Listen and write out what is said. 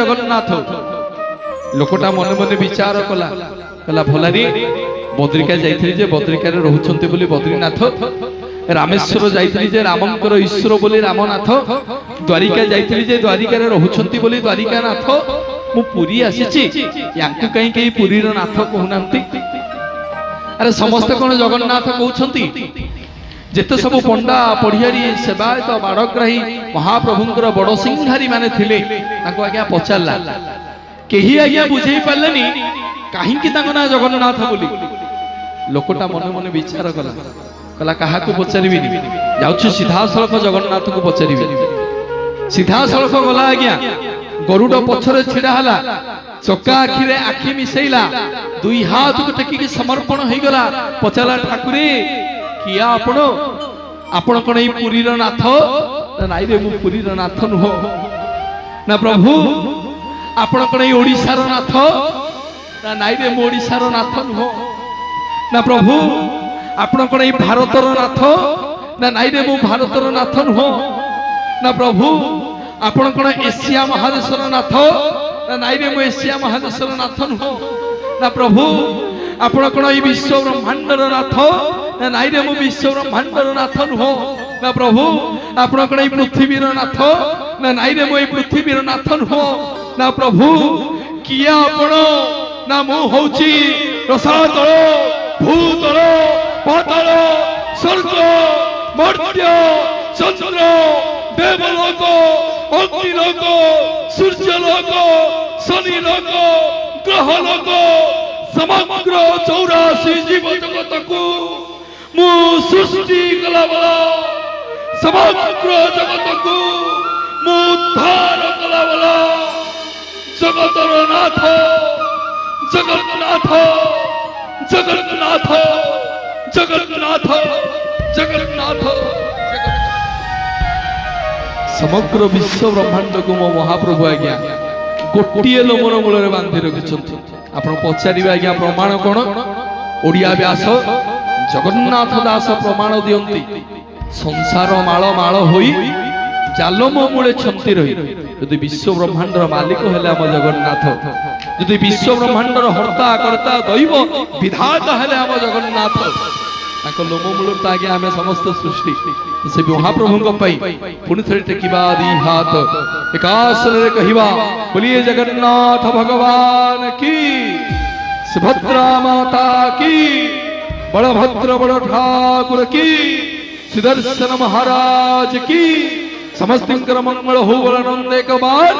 जगन्नाथ लोकटा मन मन विचार कला कला भलारी बद्रिका जाइथिली जे बद्रिका रे रहउछन्ते बोली बद्रीनाथ रामेश्वर जाइथिली जे रामंकर ईश्वर बोली रामनाथ द्वारिका जाइथिली जे द्वारिका रे रहउछन्ती बोली द्वारिकानाथ मु पुरी आसीची याकु कहीं कहीं पुरी रो नाथ कहउनांती अरे समस्त कोन जगन्नाथ कहउछन्ती जेते सब पंडा पढ़ियारी सेवायत बाड़ग्राही महाप्रभुंकर बड़ सिंहारी माने थिले ताको आज्ञा पचारला केही आज्ञा बुझेई पारलेनी काहे कि ताको ना जगन्नाथ बोली लोकटा मन मन विचार कला कला काहा को पचारिबिनी जाउछु सीधा सड़क जगन्नाथ को पचारिबि सीधा सड़क गला आज्ञा गरुड़ पछरे छिड़ा हला चक्का आखि रे आखि मिसेइला दुई हाथ को टेकी समर्पण होई गला पचाला ठाकुरे किया आपण आपण कोन ई पुरी रो नाथ नाइ रे मु पुरी रो नाथ नुह ना प्रभु आपण कोन ई ओडिसा रो नाथ ना नाइ रे मु ओडिसा रो नाथ नुह ना प्रभु आपण कोन ई भारत रो नाथ ना नाइ रे मु भारत रो नाथ नुह ना प्रभु आपण कोन एशिया महादेश रो नाथ ना नाइ रे मु एशिया महादेश रो नाथ नुह ना प्रभु आपण कोन ई विश्व ब्रह्मांड रो नाथ ना नाइ रे मु विश्व ब्रह्मांड रो नाथ नुह ना प्रभु आपण कोन ई पृथ्वी रो नाथ ना नाइ रे मु ई पृथ्वी रो नाथ नुह ना प्रभु किया आपण ना मु होची रसातल भूतल पाताल स्वर्ग मर्त्य चंद्र देवलोक अग्निलोक सूर्यलोक शनिलोक ग्रहलोक समग्र 84 जीव जगत को मु सृष्टि कला बला समग्र जगत को मु उद्धार कला बला जगतर नाथ जगन्नाथ जगन्नाथ जगन्नाथ जगन्नाथ समग्र विश्व ब्रह्मांड को मो महाप्रभु आज्ञा गोटिए लोमर मूल बांधि रखिछन्ति आपण पचारिबे आज्ञा प्रमाण कोन ओडिया व्यास जगन्नाथ दास प्रमाण दियंती संसार माळ माळ होई जालम मूले छंती रही यदि विश्व ब्रह्मांडर मालिक हेले हम जगन्नाथ यदि विश्व ब्रह्मांडर हर्ता कर्ता दैव विधाता हेले हम जगन्नाथ ताको लोम मूल तागे आमे समस्त सृष्टि से महाप्रभु पई पुनि थरे टेकिबा दी हाथ एकासर रे कहिबा बोलिए जगन्नाथ भगवान की सुभद्रा माता की बलभद्र बड़ ठाकुर की सुदर्शन महाराज की समस्त मंगल हो बोला नंद एक बार